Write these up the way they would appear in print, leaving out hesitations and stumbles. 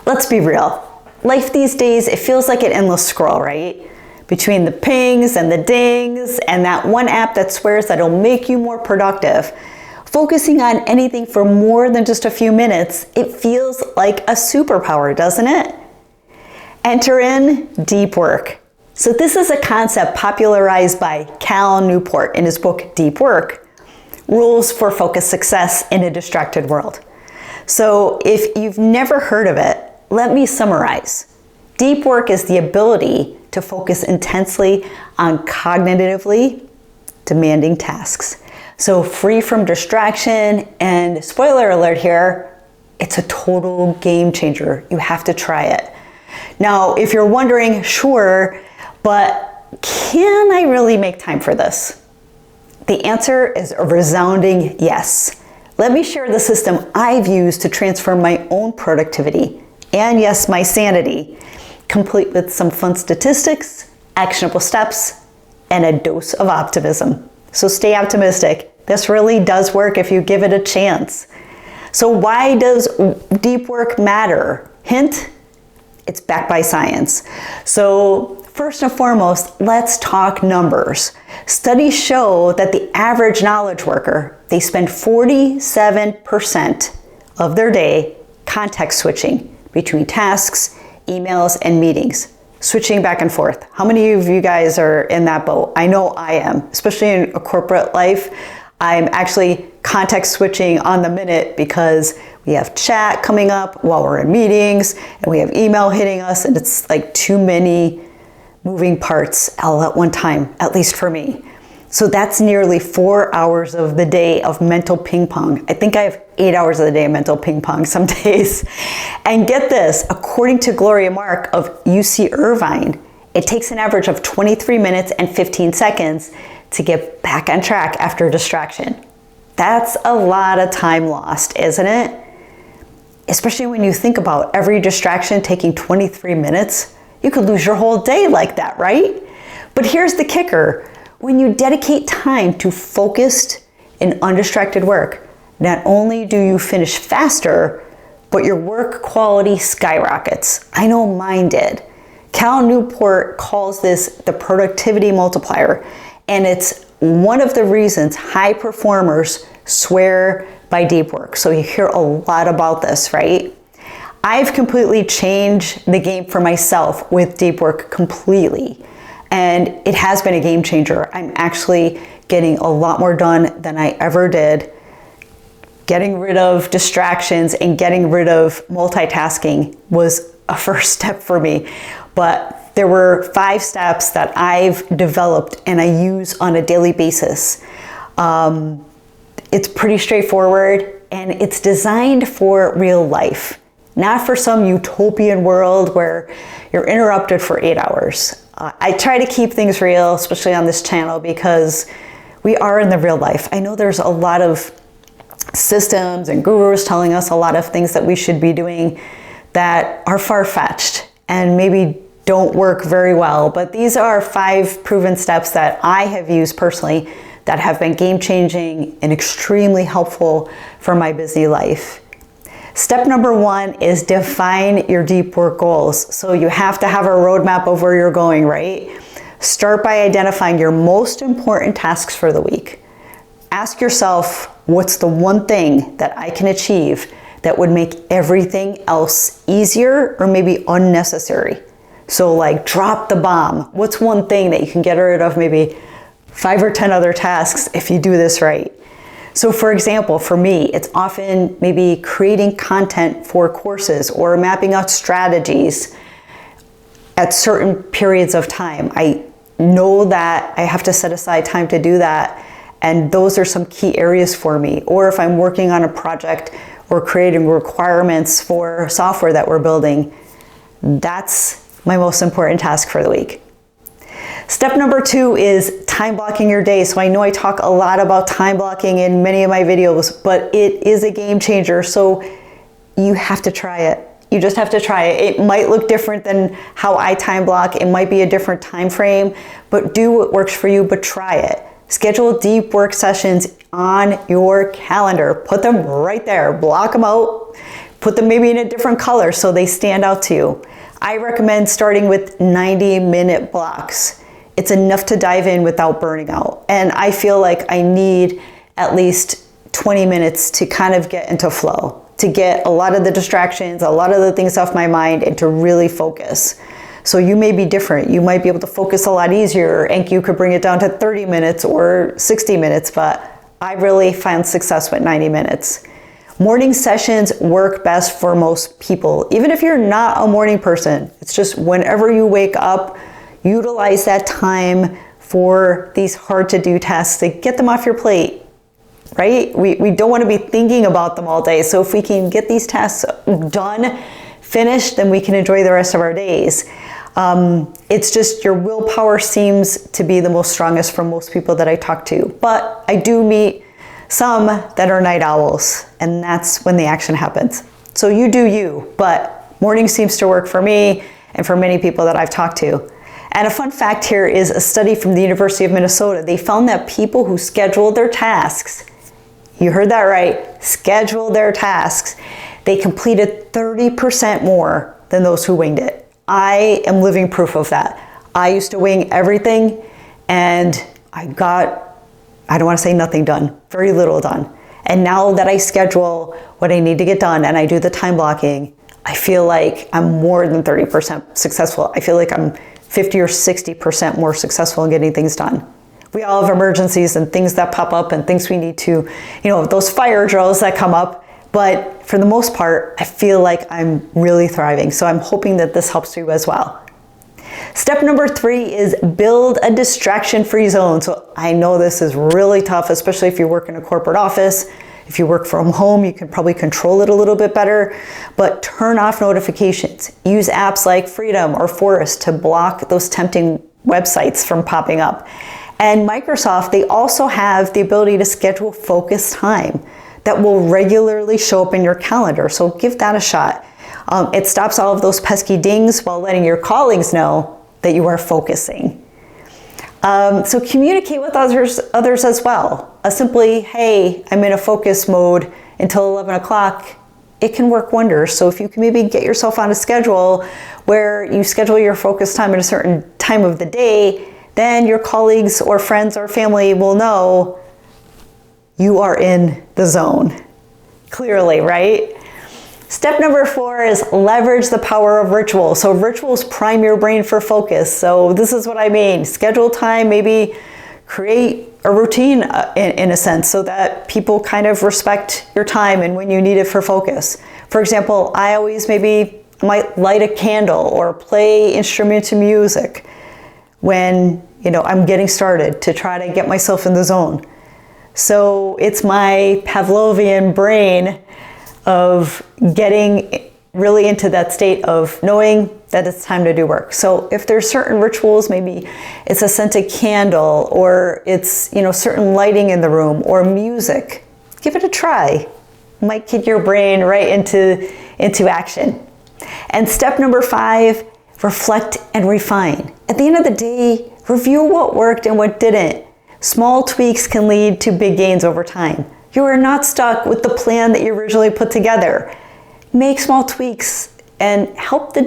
Let's be real. Life these days, it feels like an endless scroll, right? Between the pings and the dings and that one app that swears that it'll make you more productive. Focusing on anything for more than just a few minutes, it feels like a superpower, doesn't it? Enter in deep work. So this is a concept popularized by Cal Newport in his book, Deep Work, Rules for Focused Success in a Distracted World. So if you've never heard of it, let me summarize. Deep work is the ability to focus intensely on cognitively demanding tasks. So free from distraction, and spoiler alert here, it's a total game changer. You have to try it. Now, if you're wondering, sure, but can I really make time for this? The answer is a resounding yes. Let me share the system I've used to transform my own productivity and yes, my sanity, complete with some fun statistics, actionable steps, and a dose of optimism. So stay optimistic. This really does work if you give it a chance. So why does deep work matter? Hint, it's backed by science. So first and foremost, let's talk numbers. Studies show that the average knowledge worker, they spend 47% of their day context switching between tasks, emails, and meetings, switching back and forth. How many of you guys are in that boat? I know I am, especially in a corporate life. I'm actually context switching on the minute because we have chat coming up while we're in meetings and we have email hitting us, and it's like too many moving parts all at one time, at least for me. So that's nearly 4 hours of the day of mental ping pong. I think I have 8 hours of the day of mental ping pong some days. And get this, according to Gloria Mark of UC Irvine, it takes an average of 23 minutes and 15 seconds to get back on track after distraction. That's a lot of time lost, isn't it? Especially when you think about every distraction taking 23 minutes, you could lose your whole day like that, right? But here's the kicker. When you dedicate time to focused and undistracted work, not only do you finish faster, but your work quality skyrockets. I know mine did. Cal Newport calls this the productivity multiplier, and it's one of the reasons high performers swear by deep work. So you hear a lot about this, right? I've completely changed the game for myself with deep work completely. And it has been a game changer. I'm actually getting a lot more done than I ever did. Getting rid of distractions and getting rid of multitasking was a first step for me. But there were 5 steps that I've developed and I use on a daily basis. It's pretty straightforward and it's designed for real life, not for some utopian world where you're interrupted for 8 hours. I try to keep things real, especially on this channel, because we are in the real life. I know there's a lot of systems and gurus telling us a lot of things that we should be doing that are far-fetched and maybe don't work very well. But these are 5 proven steps that I have used personally that have been game-changing and extremely helpful for my busy life. Step number 1 is define your deep work goals. So you have to have a roadmap of where you're going, right? Start by identifying your most important tasks for the week. Ask yourself, what's the one thing that I can achieve that would make everything else easier or maybe unnecessary? So like drop the bomb. What's one thing that you can get rid of maybe 5 or 10 other tasks if you do this right? So for example, for me, it's often maybe creating content for courses or mapping out strategies at certain periods of time. I know that I have to set aside time to do that, and those are some key areas for me. Or if I'm working on a project or creating requirements for software that we're building, that's my most important task for the week. Step number 2 is time blocking your day. So I know I talk a lot about time blocking in many of my videos, but it is a game changer. So you have to try it. You just have to try it. It might look different than how I time block. It might be a different time frame, but do what works for you, but try it. Schedule deep work sessions on your calendar. Put them right there. Block them out. Put them maybe in a different color so they stand out to you. I recommend starting with 90-minute blocks. It's enough to dive in without burning out. And I feel like I need at least 20 minutes to kind of get into flow, to get a lot of the distractions, a lot of the things off my mind, and to really focus. So you may be different. You might be able to focus a lot easier, and you could bring it down to 30 minutes or 60 minutes, but I really found success with 90 minutes. Morning sessions work best for most people. Even if you're not a morning person, it's just whenever you wake up, utilize that time for these hard to do tasks to get them off your plate, right? We don't want to be thinking about them all day. So if we can get these tasks done, finished, then we can enjoy the rest of our days. It's just your willpower seems to be the most strongest for most people that I talk to. But I do meet some that are night owls, and that's when the action happens. So you do you, but morning seems to work for me and for many people that I've talked to. And a fun fact here is a study from the University of Minnesota. They found that people who scheduled their tasks, you heard that right, scheduled their tasks, they completed 30% more than those who winged it. I am living proof of that. I used to wing everything, and I don't want to say nothing done, very little done. And now that I schedule what I need to get done and I do the time blocking, I feel like I'm more than 30% successful. I feel like I'm 50 or 60% more successful in getting things done. We all have emergencies and things that pop up and things we need to, those fire drills that come up. But for the most part, I feel like I'm really thriving. So I'm hoping that this helps you as well. Step number 3 is build a distraction-free zone. So I know this is really tough, especially if you work in a corporate office. If you work from home, you can probably control it a little bit better, but turn off notifications. Use apps like Freedom or Forest to block those tempting websites from popping up. And Microsoft, they also have the ability to schedule focused time that will regularly show up in your calendar. So give that a shot. It stops all of those pesky dings while letting your colleagues know that you are focusing. So communicate with others as well. Simply, hey, I'm in a focus mode until 11 o'clock. It can work wonders. So if you can maybe get yourself on a schedule where you schedule your focus time at a certain time of the day, then your colleagues or friends or family will know you are in the zone. Clearly, right? Step number 4 is leverage the power of rituals. So rituals prime your brain for focus. So this is what I mean. Schedule time, maybe create a routine in a sense so that people kind of respect your time and when you need it for focus. For example, I always maybe might light a candle or play instrumental music when I'm getting started to try to get myself in the zone. So it's my Pavlovian brain of getting really into that state of knowing that it's time to do work. So if there's certain rituals, maybe it's a scented candle or it's, certain lighting in the room or music, give it a try. It might kick your brain right into action. And step number 5, reflect and refine. At the end of the day, review what worked and what didn't. Small tweaks can lead to big gains over time. You are not stuck with the plan that you originally put together. Make small tweaks and help the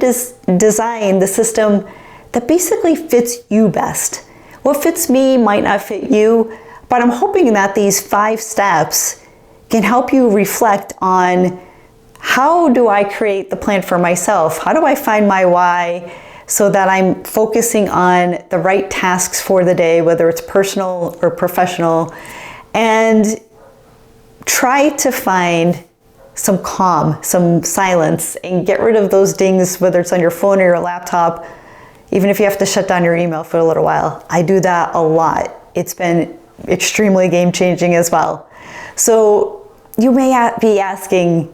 design the system that basically fits you best. What fits me might not fit you, but I'm hoping that these 5 steps can help you reflect on how do I create the plan for myself? How do I find my why so that I'm focusing on the right tasks for the day, whether it's personal or professional, and try to find some calm, some silence, and get rid of those dings, whether it's on your phone or your laptop, even if you have to shut down your email for a little while. I do that a lot. It's been extremely game-changing as well. So you may be asking,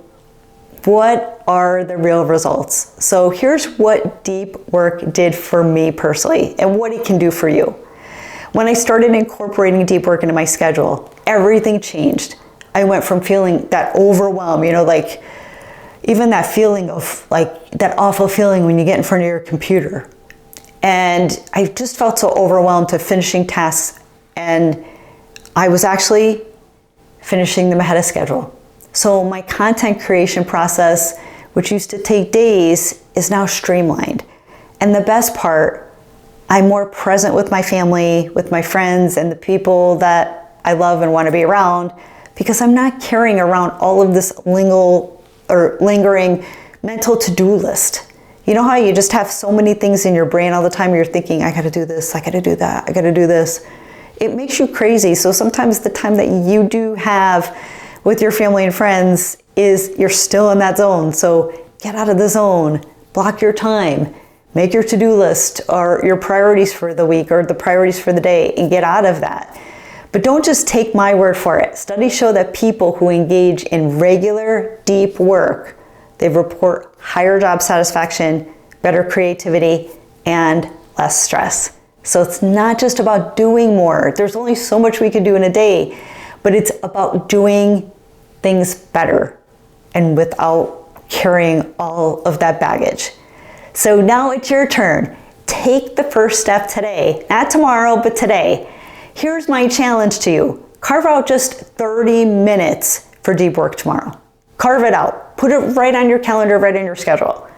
what are the real results? So here's what deep work did for me personally and what it can do for you. When I started incorporating deep work into my schedule, everything changed. I went from feeling that overwhelm, even that feeling of that awful feeling when you get in front of your computer. And I just felt so overwhelmed to finishing tasks, and I was actually finishing them ahead of schedule. So my content creation process, which used to take days, is now streamlined. And the best part, I'm more present with my family, with my friends, and the people that I love and want to be around, because I'm not carrying around all of this lingering mental to-do list. You know how you just have so many things in your brain all the time, you're thinking, I gotta do this, I gotta do that, I gotta do this. It makes you crazy. So sometimes the time that you do have with your family and friends is you're still in that zone. So get out of the zone, block your time, make your to-do list or your priorities for the week or the priorities for the day, and get out of that. But don't just take my word for it. Studies show that people who engage in regular, deep work, they report higher job satisfaction, better creativity, and less stress. So it's not just about doing more. There's only so much we can do in a day, but it's about doing things better and without carrying all of that baggage. So now it's your turn. Take the first step today, not tomorrow, but today. Here's my challenge to you. Carve out just 30 minutes for deep work tomorrow. Carve it out. Put it right on your calendar, right in your schedule.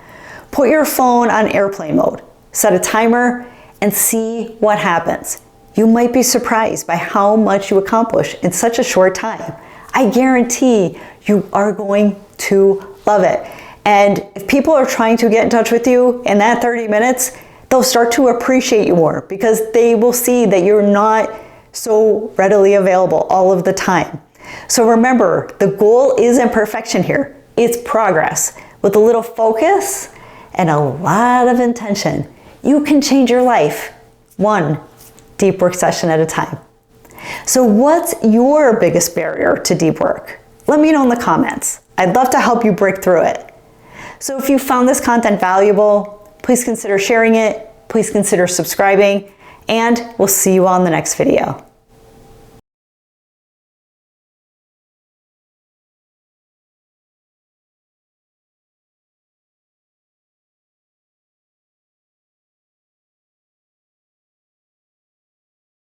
Put your phone on airplane mode. Set a timer and see what happens. You might be surprised by how much you accomplish in such a short time. I guarantee you are going to love it. And if people are trying to get in touch with you in that 30 minutes, they'll start to appreciate you more because they will see that you're not so readily available all of the time. So remember, the goal isn't perfection here. It's progress. With a little focus and a lot of intention, you can change your life one deep work session at a time. So what's your biggest barrier to deep work? Let me know in the comments. I'd love to help you break through it. So if you found this content valuable, please consider sharing it, please consider subscribing, and we'll see you on the next video.